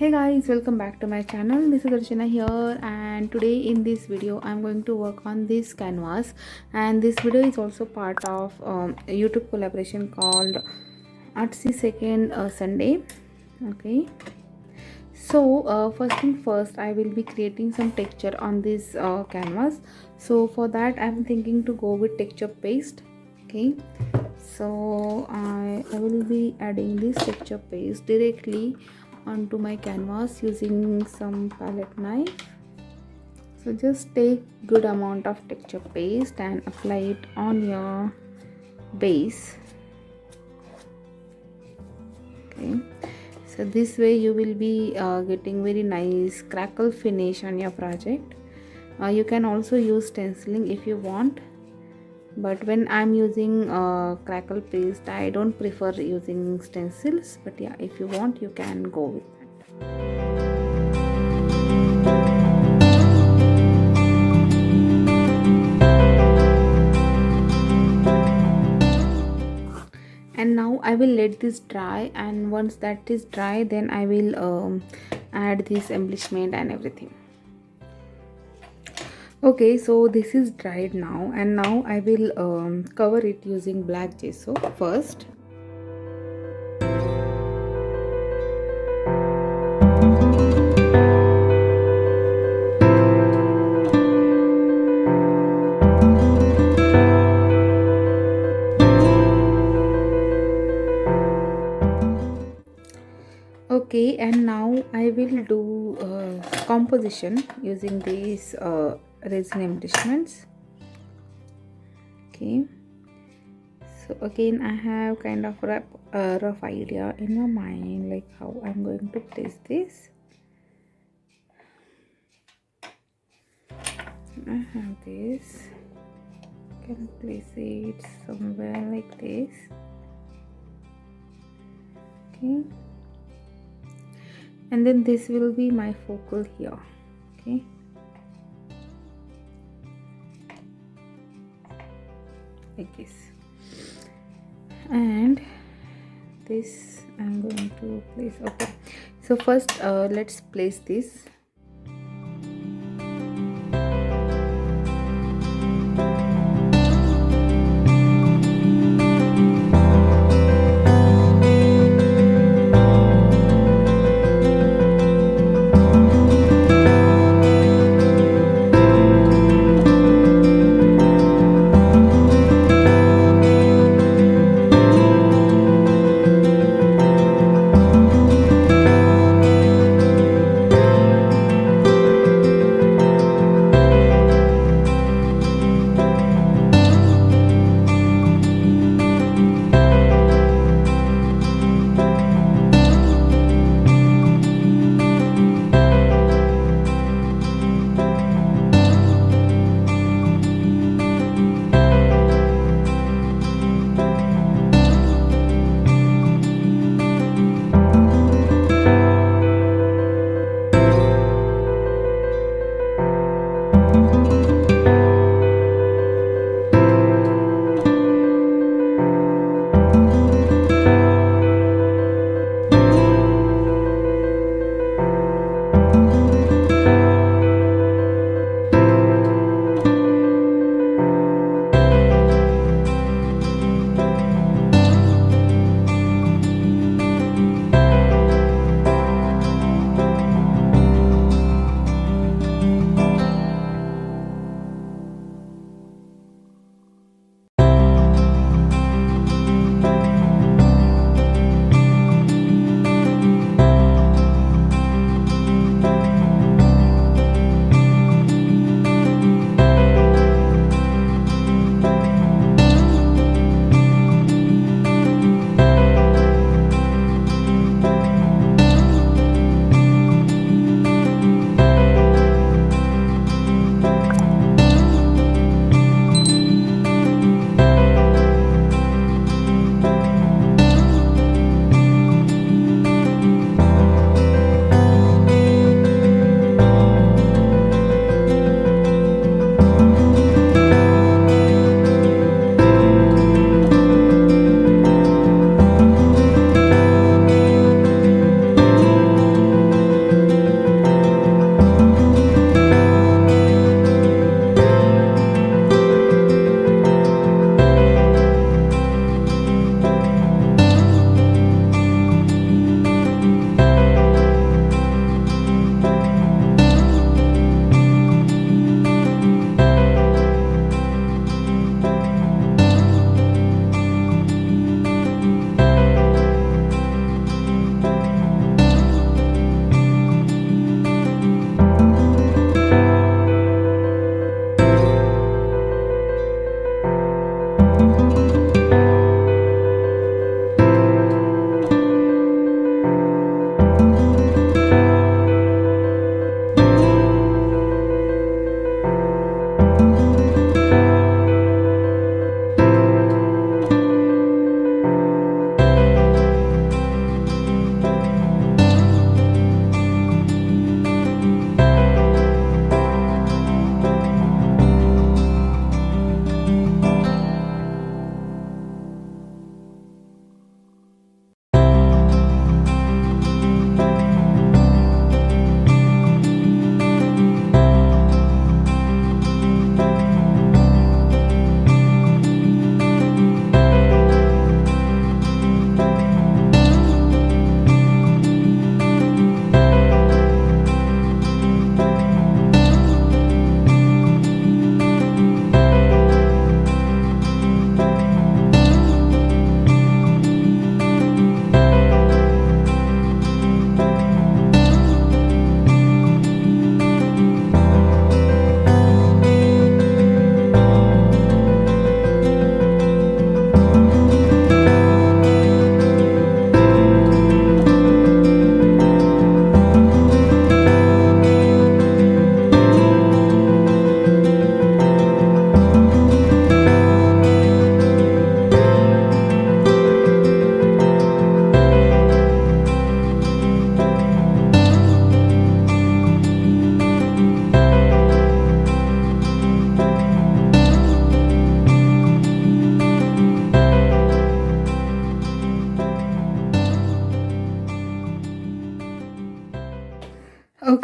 Hey guys, welcome back to my channel. This is Archana here, and today in this video I'm going to work on this canvas, and this video is also part of a YouTube collaboration called Archana Second Sunday. Okay, so first thing first, I will be creating some texture on this canvas. So for that I'm thinking to go with texture paste. Okay, so I will be adding this texture paste directly onto my canvas using some palette knife. So just take good amount of texture paste and apply it on your base. Okay, so this way you will be getting very nice crackle finish on your project. You can also use stenciling if you want, but when I'm using crackle paste I don't prefer using stencils, but yeah, if you want you can go with that. And now I will let this dry, and once that is dry then I will add this embellishment and everything. Okay, so this is dried now, and now I will cover it using black gesso first. Okay, and now I will do composition using these resin embellishments. Okay, so again I have kind of rough idea in my mind like how I'm going to place this. I have this, can place it somewhere like this. Okay, and then this will be my focal here. Okay, like this, and this I'm going to place. Okay, so first let's place this.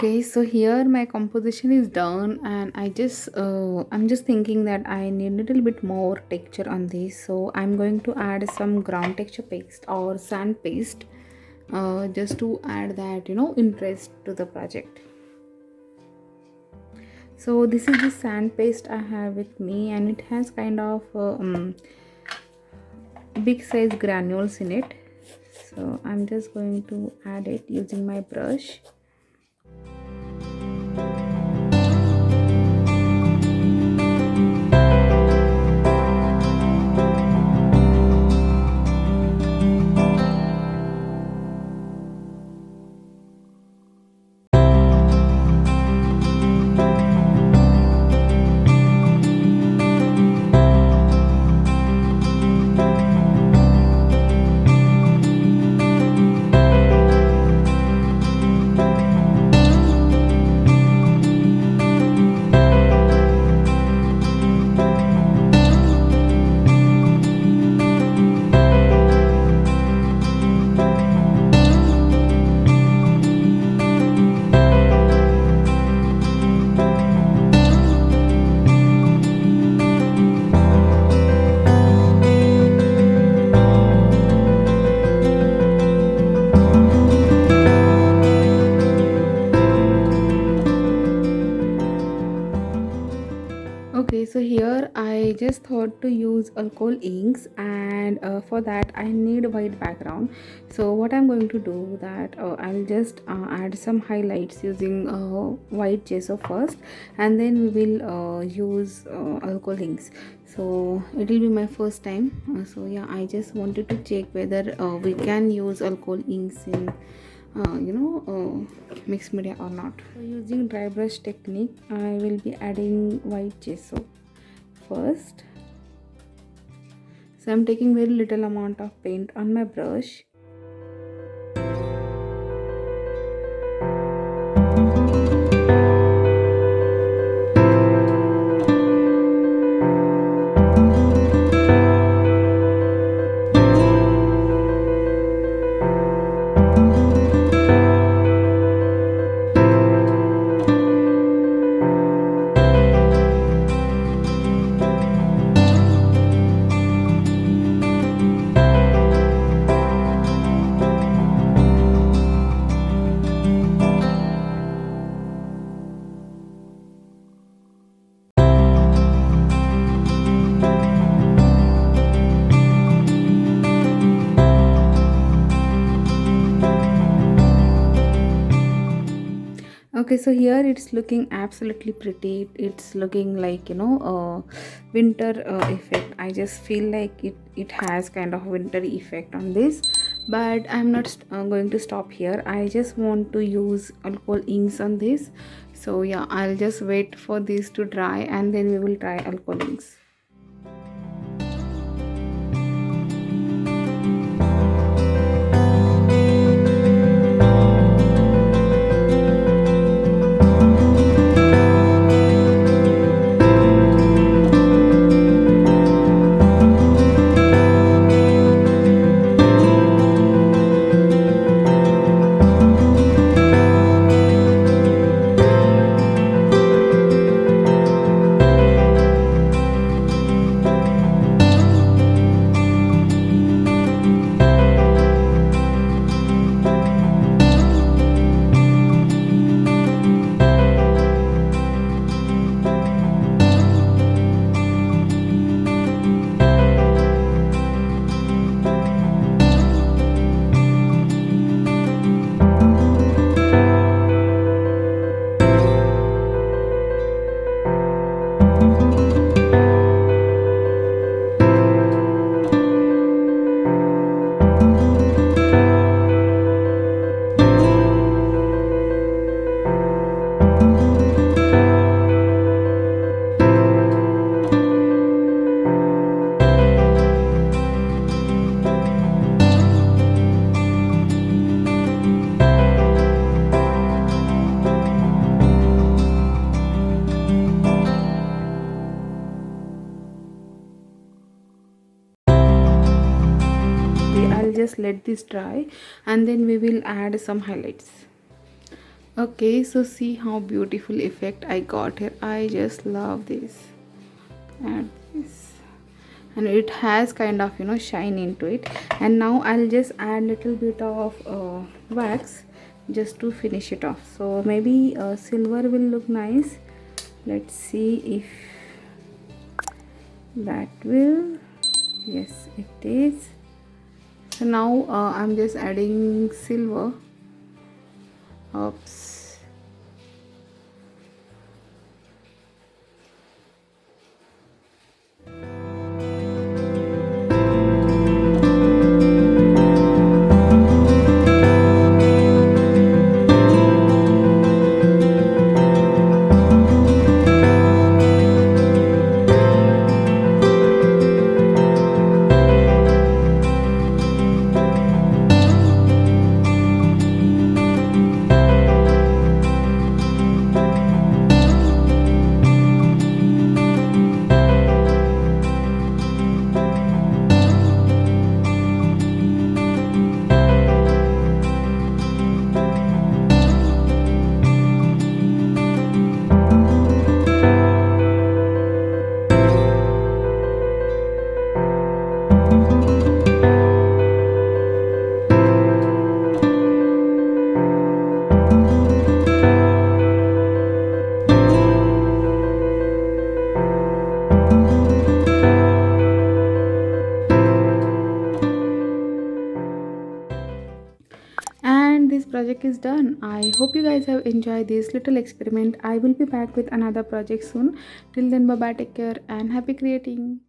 Okay, so here my composition is done, and I'm just thinking that I need a little bit more texture on this. So I'm going to add some ground texture paste or sand paste, just to add that interest to the project. So this is the sand paste I have with me, and it has kind of big size granules in it. So I'm just going to add it using my brush. Okay, so here I just thought to use alcohol inks, and for that I need a white background. So what I'm going to do that I'll just add some highlights using white gesso first, and then we will use alcohol inks. So it will be my first time. So yeah, I just wanted to check whether we can use alcohol inks in mixed media or not. So using dry brush technique, I will be adding white gesso first. So I'm taking very little amount of paint on my brush. Okay, so here it's looking absolutely pretty. It's looking like winter effect. I just feel like it has kind of wintry effect on this, but I'm not going to stop here. I just want to use alcohol inks on this. So yeah, I'll just wait for this to dry, and then we will try alcohol inks. I'll just let this dry, and then we will add some highlights. Okay, so see how beautiful effect I got here. I just love this. Add this, and it has kind of shine into it. And now I'll just add little bit of wax just to finish it off. So maybe silver will look nice. Let's see if that will. Yes, it is. So now I'm just adding silver. Oops. And this project is done. I hope you guys have enjoyed this little experiment. I will be back with another project soon. Till then, bye bye, take care, and happy creating.